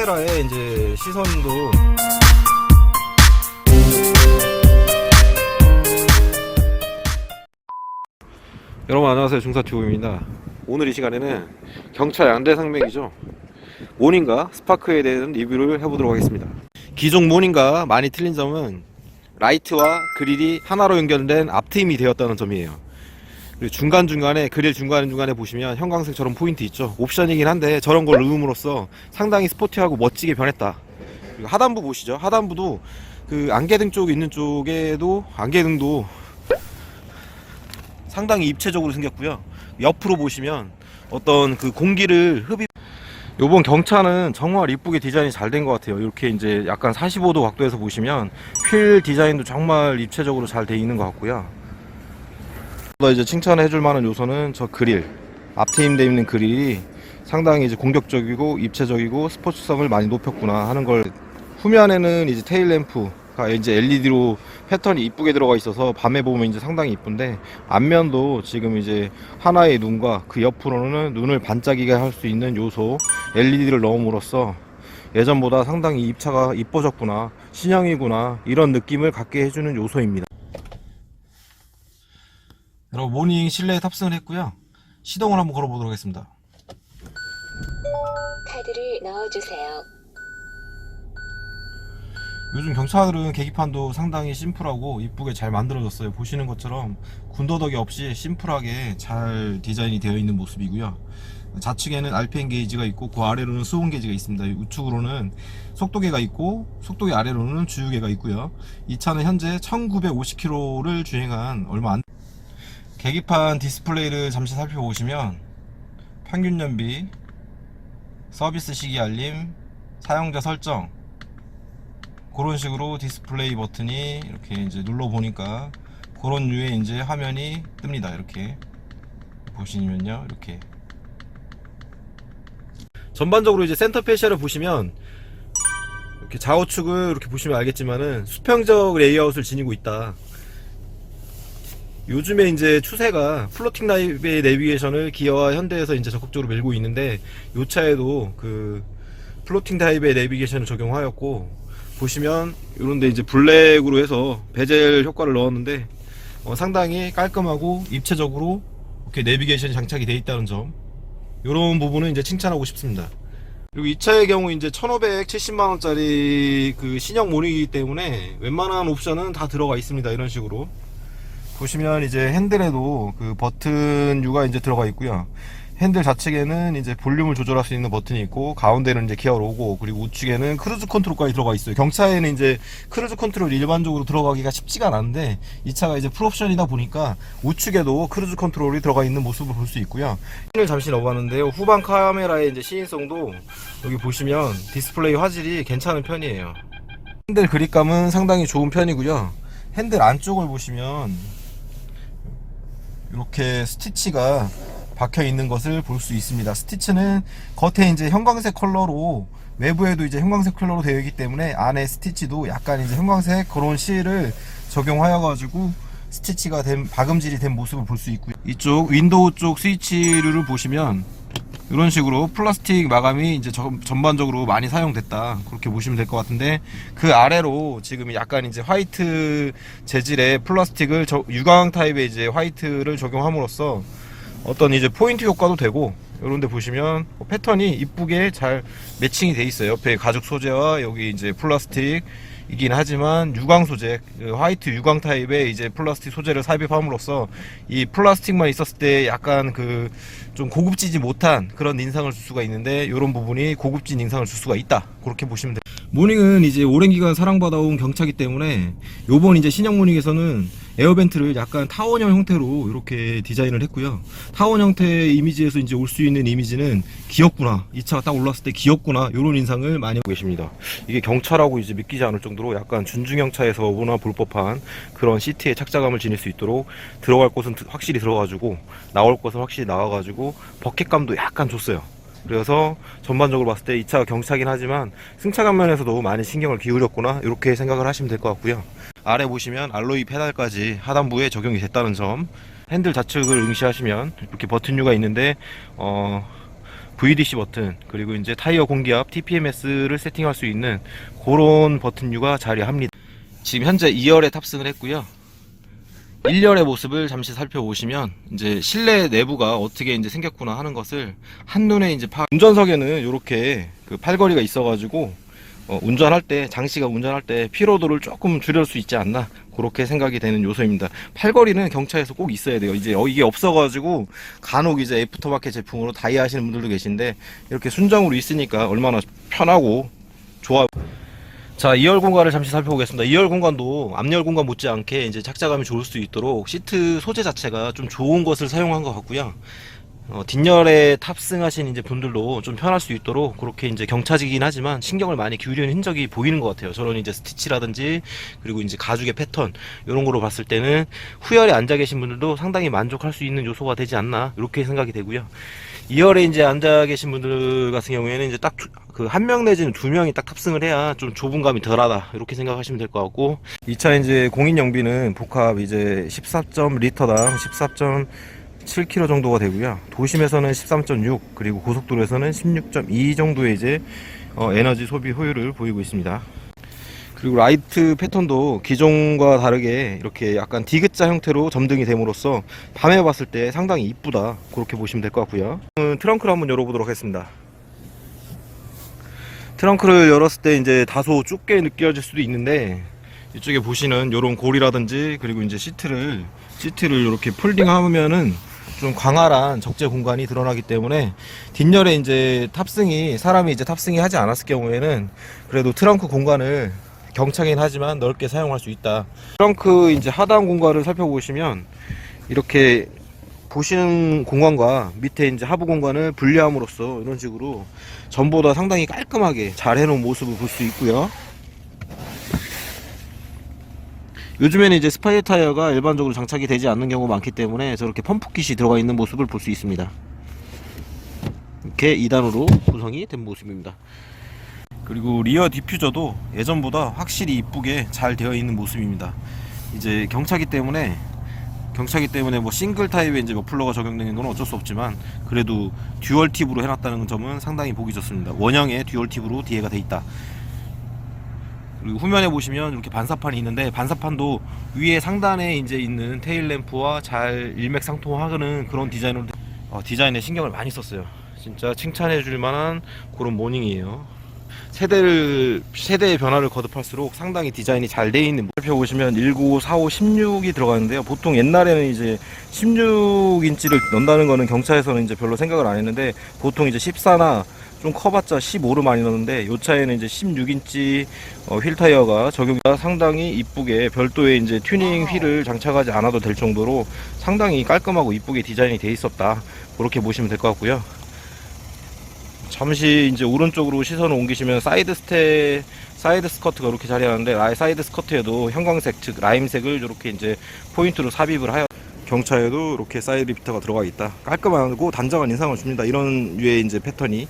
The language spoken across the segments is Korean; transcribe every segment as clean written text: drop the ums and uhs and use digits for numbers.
카메라에 이제 시선도 여러분 안녕하세요, 중사튜브입니다. 오늘 이 시간에는 경차 양대 상맥이죠, 모닝과 스파크에 대한 리뷰를 해보도록 하겠습니다. 기존 모닝과 많이 틀린 점은 라이트와 그릴이 하나로 연결된 앞트임이 되었다는 점이에요. 그리고 중간중간에 그릴 중간중간에 보시면 형광색처럼 포인트 있죠. 옵션이긴 한데 저런 걸 넣음으로써 상당히 스포티하고 멋지게 변했다. 그리고 하단부 보시죠. 하단부도 그 안개등 쪽 있는 쪽에도 안개등도 상당히 입체적으로 생겼고요. 옆으로 보시면 어떤 그 공기를 요번 경차는 정말 이쁘게 디자인이 잘 된 것 같아요. 이렇게 이제 약간 45도 각도에서 보시면 휠 디자인도 정말 입체적으로 잘 돼 있는 것 같고요. 더 이제 칭찬해 줄 만한 요소는 저 그릴, 앞트임되어 있는 그릴이 상당히 이제 공격적이고 입체적이고 스포츠성을 많이 높였구나 하는 걸. 후면에는 이제 테일 램프가 이제 LED로 패턴이 이쁘게 들어가 있어서 밤에 보면 이제 상당히 이쁜데, 앞면도 지금 이제 하나의 눈과 그 옆으로는 눈을 반짝이게 할 수 있는 요소 LED를 넣음으로써 예전보다 상당히 입차가 이뻐졌구나, 신형이구나 이런 느낌을 갖게 해주는 요소입니다. 여러분, 모닝 실내에 탑승을 했고요. 시동을 한번 걸어보도록 하겠습니다. 카드를 넣어주세요. 요즘 경차들은 계기판도 상당히 심플하고 이쁘게 잘 만들어졌어요. 보시는 것처럼 군더더기 없이 심플하게 잘 디자인이 되어 있는 모습이고요. 좌측에는 RPM 게이지가 있고 그 아래로는 수온 게이지가 있습니다. 우측으로는 속도계가 있고 속도계 아래로는 주유계가 있고요. 이 차는 현재 1950km를 주행한 얼마 안. 계기판 디스플레이를 잠시 살펴보시면 평균 연비, 서비스 시기 알림, 사용자 설정, 그런 식으로 디스플레이 버튼이 이렇게 이제 눌러 보니까 그런 류의 이제 화면이 뜹니다. 이렇게 보시면요, 이렇게 전반적으로 이제 센터 페시아를 보시면 이렇게 좌우측을 이렇게 보시면 알겠지만은 수평적 레이아웃을 지니고 있다. 요즘에 이제 추세가 플로팅 타입의 내비게이션을 기아와 현대에서 이제 적극적으로 밀고 있는데, 요 차에도 그 플로팅 타입의 내비게이션을 적용하였고, 보시면 이런데 이제 블랙으로 해서 베젤 효과를 넣었는데 상당히 깔끔하고 입체적으로 이렇게 내비게이션이 장착이 되어 있다는 점, 이런 부분은 이제 칭찬하고 싶습니다. 그리고 이 차의 경우 이제 1570만원짜리 그 신형 모니이기 때문에 웬만한 옵션은 다 들어가 있습니다. 이런 식으로 보시면 이제 핸들에도 그 버튼류가 이제 들어가 있고요. 핸들 좌측에는 이제 볼륨을 조절할 수 있는 버튼이 있고, 가운데는 이제 기어 로고, 그리고 우측에는 크루즈 컨트롤까지 들어가 있어요. 경차에는 이제 크루즈 컨트롤이 일반적으로 들어가기가 쉽지가 않은데, 이 차가 이제 풀옵션이다 보니까 우측에도 크루즈 컨트롤이 들어가 있는 모습을 볼 수 있고요. 을 잠시 넣어봤는데요. 후방 카메라의 이제 시인성도 여기 보시면 디스플레이 화질이 괜찮은 편이에요. 핸들 그립감은 상당히 좋은 편이고요. 핸들 안쪽을 보시면 이렇게 스티치가 박혀 있는 것을 볼 수 있습니다. 스티치는 겉에 이제 형광색 컬러로, 외부에도 이제 형광색 컬러로 되어 있기 때문에 안에 스티치도 약간 이제 형광색 그런 실을 적용하여 가지고 스티치가 된, 박음질이 된 모습을 볼 수 있고요. 이쪽 윈도우 쪽 스위치를 보시면 이런 식으로 플라스틱 마감이 이제 전반적으로 많이 사용됐다, 그렇게 보시면 될 것 같은데, 그 아래로 지금 약간 이제 화이트 재질의 플라스틱을 유광 타입의 이제 화이트를 적용함으로써 어떤 이제 포인트 효과도 되고, 이런데 보시면 패턴이 이쁘게 잘 매칭이 돼 있어요. 옆에 가죽 소재와 여기 이제 플라스틱이긴 하지만 유광 소재, 화이트 유광 타입의 이제 플라스틱 소재를 삽입함으로써 이 플라스틱만 있었을 때 약간 그 좀 고급지지 못한 그런 인상을 줄 수가 있는데, 이런 부분이 고급진 인상을 줄 수가 있다, 그렇게 보시면 돼요. 모닝은 이제 오랜 기간 사랑받아온 경차기 때문에 요번 이제 신형 모닝에서는 에어벤트를 약간 타원형 형태로 이렇게 디자인을 했고요. 타원 형태의 이미지에서 이제 올 수 있는 이미지는 귀엽구나, 이 차가 딱 올랐을 때 귀엽구나, 이런 인상을 많이 하고 계십니다. 이게 경차라고 이제 믿기지 않을 정도로 약간 준중형차에서 보나 볼 법한 그런 시트에 착자감을 지닐 수 있도록 들어갈 곳은 확실히 들어가지고 나올 곳은 확실히 나와가지고 버켓감도 약간 줬어요. 그래서 전반적으로 봤을 때 이 차가 경차긴 하지만 승차감 면에서도 많이 신경을 기울였구나, 이렇게 생각을 하시면 될 것 같고요. 아래 보시면 알로이 페달까지 하단부에 적용이 됐다는 점, 핸들 좌측을 응시하시면 이렇게 버튼류가 있는데 VDC 버튼, 그리고 이제 타이어 공기압 TPMS를 세팅할 수 있는 그런 버튼류가 자리합니다. 지금 현재 2열에 탑승을 했고요. 1열의 모습을 잠시 살펴보시면 이제 실내 내부가 어떻게 이제 생겼구나 하는 것을 한눈에 이제 운전석에는 이렇게 그 팔걸이가 있어가지고 운전할 때, 장씨가 운전할 때 피로도를 조금 줄일 수 있지 않나, 그렇게 생각이 되는 요소입니다. 팔걸이는 경차에서 꼭 있어야 돼요. 이제 이게 없어가지고 간혹 이제 애프터마켓 제품으로 다이 하시는 분들도 계신데, 이렇게 순정으로 있으니까 얼마나 편하고 좋아요. 자, 2열 공간을 잠시 살펴보겠습니다. 2열 공간도 앞열 공간 못지않게 이제 착자감이 좋을 수 있도록 시트 소재 자체가 좀 좋은 것을 사용한 것 같고요. 뒷열에 탑승하신 이제 분들도 좀 편할 수 있도록 그렇게 이제 경차지긴 하지만 신경을 많이 기울이는 흔적이 보이는 것 같아요. 저런 이제 스티치라든지, 그리고 이제 가죽의 패턴, 이런 거로 봤을 때는 후열에 앉아 계신 분들도 상당히 만족할 수 있는 요소가 되지 않나, 이렇게 생각이 되고요. 2열에 이제 앉아 계신 분들 같은 경우에는 이제 딱 그 한 명 내지는 두 명이 딱 탑승을 해야 좀 좁은감이 덜하다, 이렇게 생각하시면 될 것 같고, 이 차 이제 공인 영비는 복합 이제 14리터당 14.7km 정도가 되고요. 도심에서는 13.6, 그리고 고속도로에서는 16.2 정도의 이제 에너지 소비 효율을 보이고 있습니다. 그리고 라이트 패턴도 기존과 다르게 이렇게 약간 디귿자 형태로 점등이 됨으로써 밤에 봤을 때 상당히 이쁘다, 그렇게 보시면 될 것 같고요. 트렁크를 한번 열어보도록 하겠습니다. 트렁크를 열었을 때 이제 다소 좁게 느껴질 수도 있는데, 이쪽에 보시는 요런 골이라든지, 그리고 이제 시트를 이렇게 폴딩하면은 좀 광활한 적재 공간이 드러나기 때문에 뒷열에 이제 사람이 이제 탑승이 하지 않았을 경우에는 그래도 트렁크 공간을 경차긴 하지만 넓게 사용할 수 있다. 트렁크 이제 하단 공간을 살펴보시면 이렇게 보시는 공간과 밑에 이제 하부 공간을 분리함으로써 이런 식으로 전보다 상당히 깔끔하게 잘 해놓은 모습을 볼 수 있고요. 요즘에는 이제 스파이어 타이어가 일반적으로 장착이 되지 않는 경우가 많기 때문에 저렇게 펌프킷이 들어가 있는 모습을 볼 수 있습니다. 이렇게 2단으로 구성이 된 모습입니다. 그리고 리어 디퓨저도 예전보다 확실히 이쁘게 잘 되어 있는 모습입니다. 이제 경차기 때문에 뭐 싱글 타입에 이제 머플러가 적용되는 건 어쩔 수 없지만, 그래도 듀얼 팁으로 해놨다는 점은 상당히 보기 좋습니다. 원형의 듀얼 팁으로 뒤에가 돼 있다. 그리고 후면에 보시면 이렇게 반사판이 있는데, 반사판도 위에 상단에 이제 있는 테일 램프와 잘 일맥상통하는 그런 디자인으로 디자인에 신경을 많이 썼어요. 진짜 칭찬해 줄 만한 그런 모닝이에요. 세대의 변화를 거듭할수록 상당히 디자인이 잘 돼 있는, 살펴보시면 19, 45, 16이 들어가는데요. 보통 옛날에는 이제 16인치를 넣는다는 거는 경차에서는 이제 별로 생각을 안 했는데, 보통 이제 14나 좀 커봤자 15를 많이 넣는데, 이 차에는 이제 16인치 휠 타이어가 적용이 상당히 이쁘게 별도의 이제 튜닝 휠을 장착하지 않아도 될 정도로 상당히 깔끔하고 이쁘게 디자인이 돼 있었다, 그렇게 보시면 될 것 같고요. 잠시 이제 오른쪽으로 시선을 옮기시면 사이드 스커트가 이렇게 자리하는데, 사이드 스커트에도 형광색, 즉 라임색을 이렇게 이제 포인트로 삽입을 하여 경차에도 이렇게 사이드 리프터가 들어가 있다. 깔끔하고 단정한 인상을 줍니다. 이런 류의 이제 패턴이.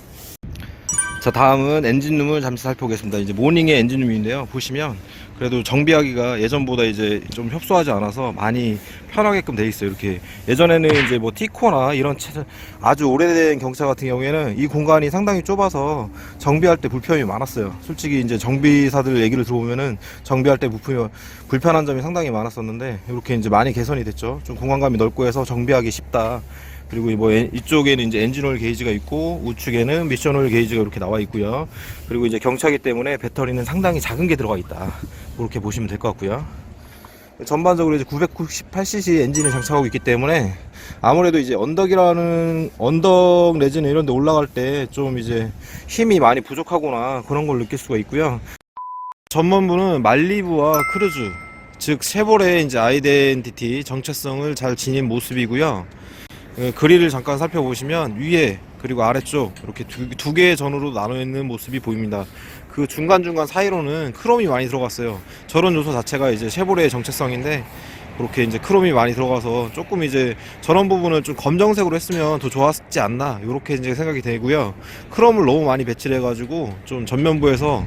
자, 다음은 엔진룸을 잠시 살펴보겠습니다. 이제 모닝의 엔진룸인데요. 보시면 그래도 정비하기가 예전보다 이제 좀 협소하지 않아서 많이 편하게끔 돼 있어요. 이렇게 예전에는 이제 뭐 티코나 이런 아주 오래된 경차 같은 경우에는 이 공간이 상당히 좁아서 정비할 때 불편이 많았어요. 솔직히 이제 정비사들 얘기를 들어보면은 정비할 때 불편한 점이 상당히 많았었는데, 이렇게 이제 많이 개선이 됐죠. 좀 공간감이 넓고 해서 정비하기 쉽다. 그리고 뭐 이쪽에는 이제 엔진오일 게이지가 있고, 우측에는 미션오일 게이지가 이렇게 나와 있고요. 그리고 이제 경차기 때문에 배터리는 상당히 작은 게 들어가 있다, 그렇게 보시면 될 것 같고요. 전반적으로 이제 998cc 엔진을 장착하고 있기 때문에 아무래도 이제 언덕 내지는 이런 데 올라갈 때 좀 이제 힘이 많이 부족하거나 그런 걸 느낄 수가 있고요. 전면부는 말리부와 크루즈, 즉 쉐보레의 이제 아이덴티티 정체성을 잘 지닌 모습이고요. 그릴을 잠깐 살펴보시면 위에 그리고 아래쪽 이렇게 두 개의 전으로 나눠 있는 모습이 보입니다. 그 중간중간 사이로는 크롬이 많이 들어갔어요. 저런 요소 자체가 이제 쉐보레의 정체성인데, 그렇게 이제 크롬이 많이 들어가서 조금 이제 저런 부분을 좀 검정색으로 했으면 더 좋았지 않나, 이렇게 이제 생각이 되고요. 크롬을 너무 많이 배치를 해가지고 좀 전면부에서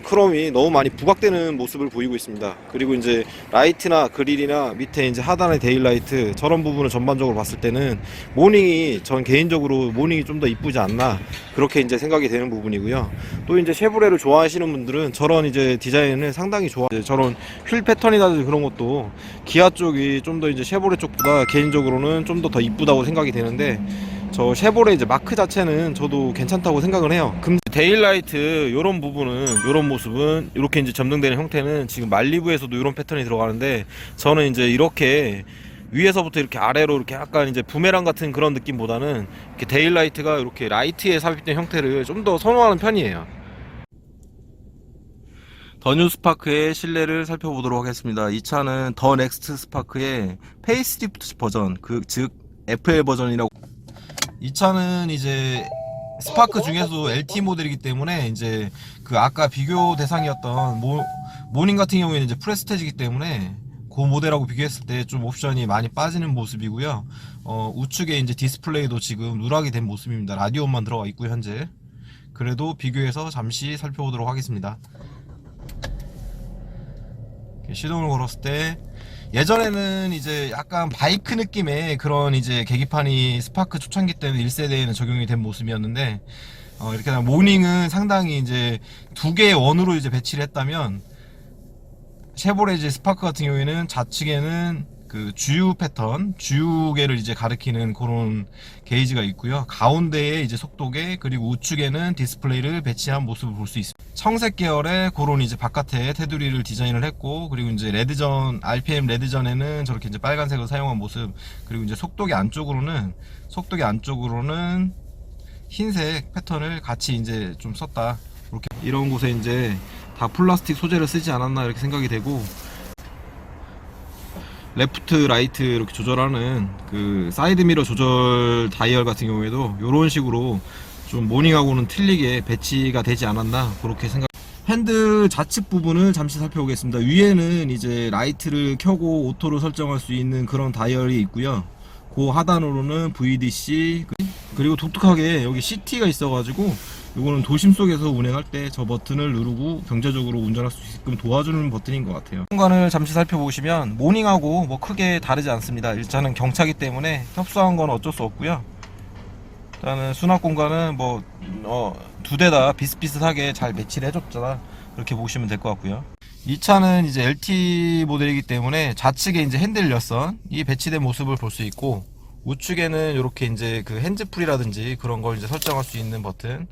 크롬이 너무 많이 부각되는 모습을 보이고 있습니다. 그리고 이제 라이트나 그릴이나 밑에 이제 하단의 데일라이트 저런 부분을 전반적으로 봤을 때는 모닝이 전 개인적으로 모닝이 좀 더 이쁘지 않나 그렇게 이제 생각이 되는 부분이고요. 또 이제 쉐보레를 좋아하시는 분들은 저런 이제 디자인을 상당히 저런 휠 패턴이라든지 그런 것도 기아 쪽이 좀 더 이제 쉐보레 쪽보다 개인적으로는 좀 더 이쁘다고 생각이 되는데 저 쉐보레 이제 마크 자체는 저도 괜찮다고 생각을 해요. 데일라이트 요런 부분은 요런 모습은 이렇게 이제 점등되는 형태는 지금 말리부에서도 요런 패턴이 들어가는데 저는 이제 이렇게 위에서부터 이렇게 아래로 이렇게 약간 이제 부메랑 같은 그런 느낌보다는 이렇게 데일라이트가 이렇게 라이트에 삽입된 형태를 좀 더 선호하는 편이에요. 더 뉴 스파크의 실내를 살펴보도록 하겠습니다. 이 차는 더 넥스트 스파크의 페이스리프트 버전, 즉 FL 버전이라고. 이 차는 이제 스파크 중에서도 LT 모델이기 때문에 이제 그 아까 비교 대상이었던 모닝 같은 경우에는 이제 프레스테지기 때문에 그 모델하고 비교했을 때 좀 옵션이 많이 빠지는 모습이고요. 우측에 이제 디스플레이도 지금 누락이 된 모습입니다. 라디오만 들어가 있고 현재. 그래도 비교해서 잠시 살펴보도록 하겠습니다. 시동을 걸었을 때 예전에는 이제 약간 바이크 느낌의 그런 이제 계기판이 스파크 초창기 때는 1세대에는 적용이 된 모습이었는데 이렇게 모닝은 상당히 이제 두 개의 원으로 이제 배치를 했다면 쉐보레 이제 스파크 같은 경우에는 좌측에는 그 주유 패턴, 주유계를 이제 가리키는 그런 게이지가 있고요. 가운데에 이제 속도계 그리고 우측에는 디스플레이를 배치한 모습을 볼 수 있습니다. 청색 계열의 그런 이제 바깥에 테두리를 디자인을 했고 그리고 이제 레드전 RPM 레드전에는 저렇게 이제 빨간색을 사용한 모습 그리고 이제 속도계 안쪽으로는 흰색 패턴을 같이 이제 좀 썼다. 이렇게 이런 곳에 이제 다 플라스틱 소재를 쓰지 않았나 이렇게 생각이 되고 레프트 라이트 이렇게 조절하는 그 사이드 미러 조절 다이얼 같은 경우에도 이런 식으로 좀 모닝하고는 틀리게 배치가 되지 않았나 그렇게 생각. 핸들 좌측 부분을 잠시 살펴보겠습니다. 위에는 이제 라이트를 켜고 오토로 설정할 수 있는 그런 다이얼이 있고요. 그 하단으로는 VDC 그리고 독특하게 여기 CT가 있어가지고 이거는 도심 속에서 운행할 때 저 버튼을 누르고 경제적으로 운전할 수 있게끔 도와주는 버튼인 것 같아요. 공간을 잠시 살펴보시면 모닝하고 뭐 크게 다르지 않습니다. 일단은 경차기 때문에 협소한 건 어쩔 수 없고요. 일단은 수납 공간은 뭐 두 대 다 비슷비슷하게 잘 배치를 해줬잖아. 그렇게 보시면 될 것 같고요. 이 차는 이제 LT 모델이기 때문에 좌측에 이제 핸들 열선이 배치된 모습을 볼 수 있고 우측에는 이렇게 이제 그 핸즈프리라든지 그런 걸 이제 설정할 수 있는 버튼.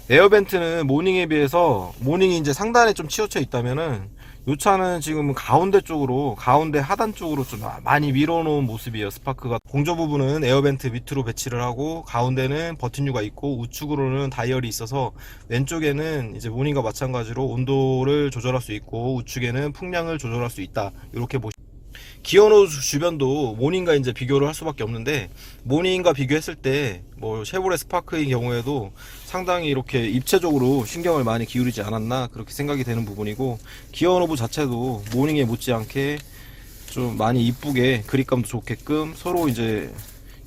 에어벤트는 모닝에 비해서 모닝이 이제 상단에 좀 치우쳐 있다면은 이 차는 지금 가운데 하단 쪽으로 좀 많이 밀어놓은 모습이에요. 스파크가 공조 부분은 에어벤트 밑으로 배치를 하고 가운데는 버튼류가 있고 우측으로는 다이얼이 있어서 왼쪽에는 이제 모닝과 마찬가지로 온도를 조절할 수 있고 우측에는 풍량을 조절할 수 있다. 이렇게 기어 노즈 주변도 모닝과 이제 비교를 할 수밖에 없는데 모닝과 비교했을 때 뭐 쉐보레 스파크의 경우에도 상당히 이렇게 입체적으로 신경을 많이 기울이지 않았나 그렇게 생각이 되는 부분이고 기어 노브 자체도 모닝에 못지않게 좀 많이 이쁘게 그립감도 좋게끔 서로 이제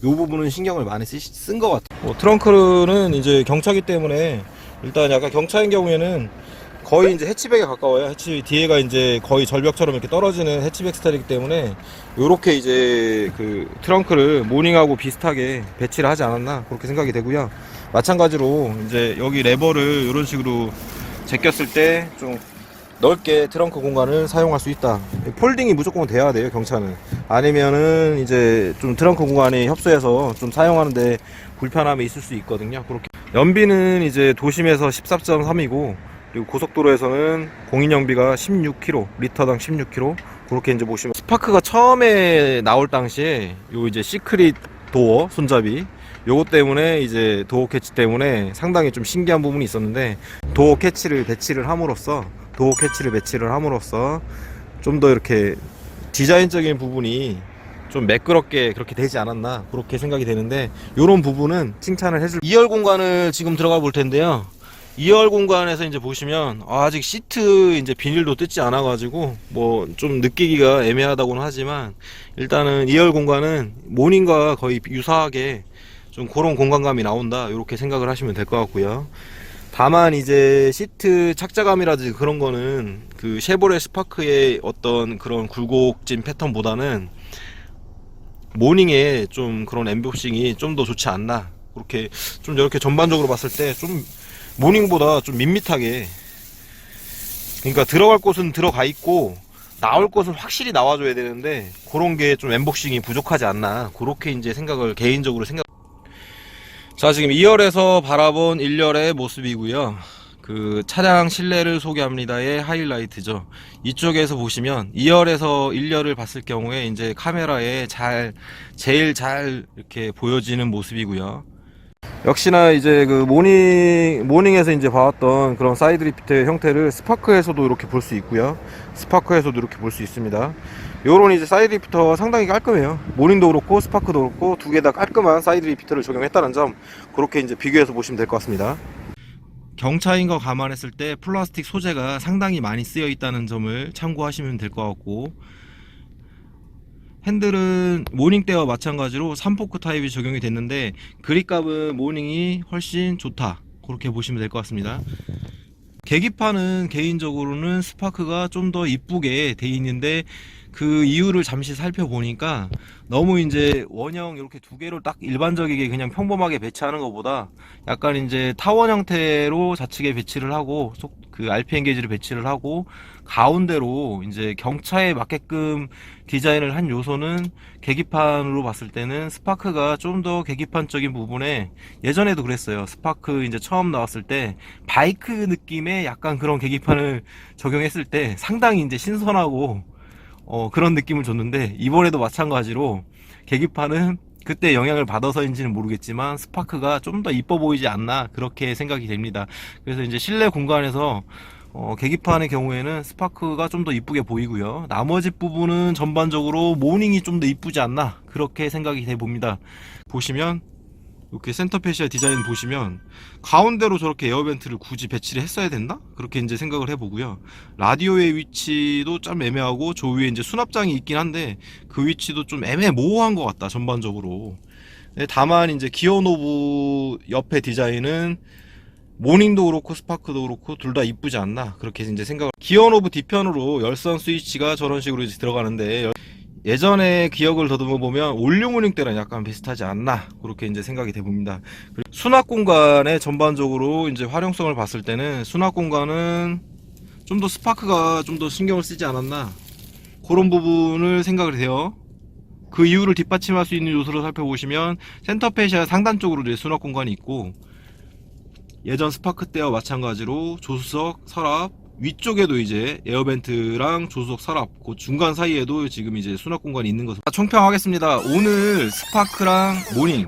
요 부분은 신경을 많이 쓴 것 같아요. 트렁크는 이제 경차기 때문에 일단 약간 경차인 경우에는 거의 이제 해치백에 가까워요. 뒤에가 이제 거의 절벽처럼 이렇게 떨어지는 해치백 스타일이기 때문에 요렇게 이제 그 트렁크를 모닝하고 비슷하게 배치를 하지 않았나 그렇게 생각이 되고요. 마찬가지로 이제 여기 레버를 이런 식으로 제꼈을 때 좀 넓게 트렁크 공간을 사용할 수 있다. 폴딩이 무조건 돼야 돼요, 경차는. 아니면은 이제 좀 트렁크 공간이 협소해서 좀 사용하는데 불편함이 있을 수 있거든요. 그렇게 연비는 이제 도심에서 14.3이고 그리고 고속도로에서는 공인연비가 16km, 리터당 16km. 그렇게 이제 보시면 스파크가 처음에 나올 당시에 요 이제 시크릿 도어 손잡이 요것 때문에 이제 도어 캐치 때문에 상당히 좀 신기한 부분이 있었는데 도어 캐치를 배치를 함으로써 좀 더 이렇게 디자인적인 부분이 좀 매끄럽게 그렇게 되지 않았나 그렇게 생각이 되는데 요런 부분은 칭찬을 해줄. 2열 공간을 지금 들어가 볼 텐데요. 2열 공간에서 이제 보시면 아직 시트 이제 비닐도 뜯지 않아 가지고 뭐 좀 느끼기가 애매하다고는 하지만 일단은 2열 공간은 모닝과 거의 유사하게 좀 그런 공간감이 나온다 이렇게 생각을 하시면 될 것 같고요. 다만 이제 시트 착자감이라든지 그런 거는 그 쉐보레 스파크의 어떤 그런 굴곡진 패턴보다는 모닝에 좀 그런 엠보싱이 좀 더 좋지 않나, 그렇게 좀 이렇게 전반적으로 봤을 때 좀 모닝보다 좀 밋밋하게, 그러니까 들어갈 곳은 들어가 있고 나올 곳은 확실히 나와줘야 되는데 그런 게 좀 엠보싱이 부족하지 않나, 그렇게 이제 생각을 개인적으로 생각. 자, 지금 2열에서 바라본 1열의 모습이고요. 그 차량 실내를 소개합니다의 하이라이트죠. 이쪽에서 보시면 2열에서 1열을 봤을 경우에 이제 카메라에 제일 잘 이렇게 보여지는 모습이고요. 역시나 이제 그 모닝에서 이제 봐왔던 그런 사이드 리프트의 형태를 스파크에서도 이렇게 볼 수 있고요. 스파크에서도 이렇게 볼 수 있습니다. 요런 이제 사이드 리프터가 상당히 깔끔해요. 모닝도 그렇고 스파크도 그렇고 두 개 다 깔끔한 사이드 리프트를 적용했다는 점, 그렇게 이제 비교해서 보시면 될 것 같습니다. 경차인 거 감안했을 때 플라스틱 소재가 상당히 많이 쓰여 있다는 점을 참고하시면 될 것 같고, 핸들은 모닝 때와 마찬가지로 3포크 타입이 적용이 됐는데 그립감은 모닝이 훨씬 좋다, 그렇게 보시면 될 것 같습니다. 계기판은 개인적으로는 스파크가 좀 더 이쁘게 돼 있는데 그 이유를 잠시 살펴보니까 너무 이제 원형 이렇게 두 개로 딱 일반적이게 그냥 평범하게 배치하는 것보다 약간 이제 타원 형태로 좌측에 배치를 하고 그 RPM 게이지를 배치를 하고 가운데로 이제 경차에 맞게끔 디자인을 한 요소는 계기판으로 봤을 때는 스파크가 좀 더 계기판적인 부분에, 예전에도 그랬어요. 스파크 이제 처음 나왔을 때 바이크 느낌의 약간 그런 계기판을 적용했을 때 상당히 이제 신선하고 그런 느낌을 줬는데, 이번에도 마찬가지로 계기판은 그때 영향을 받아서인지는 모르겠지만 스파크가 좀 더 이뻐 보이지 않나, 그렇게 생각이 됩니다. 그래서 이제 실내 공간에서 계기판의 경우에는 스파크가 좀 더 이쁘게 보이고요. 나머지 부분은 전반적으로 모닝이 좀 더 이쁘지 않나, 그렇게 생각이 돼 봅니다. 보시면 이렇게 센터 패시아 디자인 보시면 가운데로 저렇게 에어벤트를 굳이 배치를 했어야 됐나? 그렇게 이제 생각을 해보고요. 라디오의 위치도 좀 애매하고 저 위에 이제 수납장이 있긴 한데 그 위치도 좀 애매모호한 것 같다, 전반적으로. 다만 이제 기어 노브 옆에 디자인은 모닝도 그렇고 스파크도 그렇고 둘 다 이쁘지 않나, 그렇게 이제 생각을. 기어 노브 뒤편으로 열선 스위치가 저런 식으로 이제 들어가는데 예전에 기억을 더듬어 보면 올류 모닝 때랑 약간 비슷하지 않나, 그렇게 이제 생각이 돼 봅니다. 수납 공간의 전반적으로 이제 활용성을 봤을 때는 수납 공간은 좀 더 스파크가 좀 더 신경을 쓰지 않았나, 그런 부분을 생각을 해요. 그 이유를 뒷받침할 수 있는 요소를 살펴보시면 센터 패시아 상단 쪽으로 이제 수납 공간이 있고, 예전 스파크 때와 마찬가지로 조수석 서랍 위쪽에도 이제 에어벤트랑 조수석 서랍 그 중간 사이에도 지금 이제 수납 공간이 있는 것을 총평하겠습니다. 오늘 스파크랑 모닝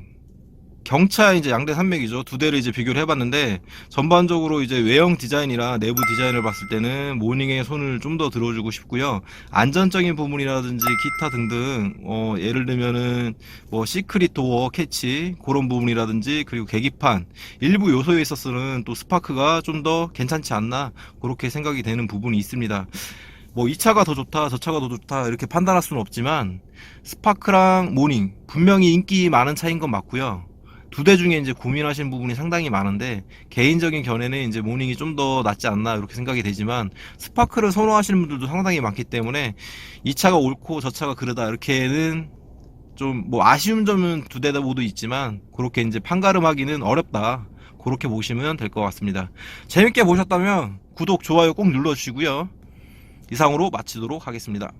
경차 이제 양대 산맥이죠. 두 대를 이제 비교를 해봤는데 전반적으로 이제 외형 디자인이랑 내부 디자인을 봤을 때는 모닝에 손을 좀 더 들어주고 싶고요. 안전적인 부분이라든지 기타 등등 예를 들면은 뭐 시크릿 도어 캐치 그런 부분이라든지, 그리고 계기판 일부 요소에 있어서는 또 스파크가 좀 더 괜찮지 않나, 그렇게 생각이 되는 부분이 있습니다. 뭐 이 차가 더 좋다 저 차가 더 좋다 이렇게 판단할 수는 없지만 스파크랑 모닝 분명히 인기 많은 차인 건 맞고요. 두 대 중에 이제 고민하시는 부분이 상당히 많은데 개인적인 견해는 이제 모닝이 좀 더 낫지 않나, 이렇게 생각이 되지만 스파크를 선호하시는 분들도 상당히 많기 때문에 이 차가 옳고 저 차가 그러다, 이렇게는 좀 뭐 아쉬운 점은 두 대 다 모두 있지만 그렇게 이제 판가름하기는 어렵다, 그렇게 보시면 될 것 같습니다. 재밌게 보셨다면 구독 좋아요 꼭 눌러주시고요. 이상으로 마치도록 하겠습니다.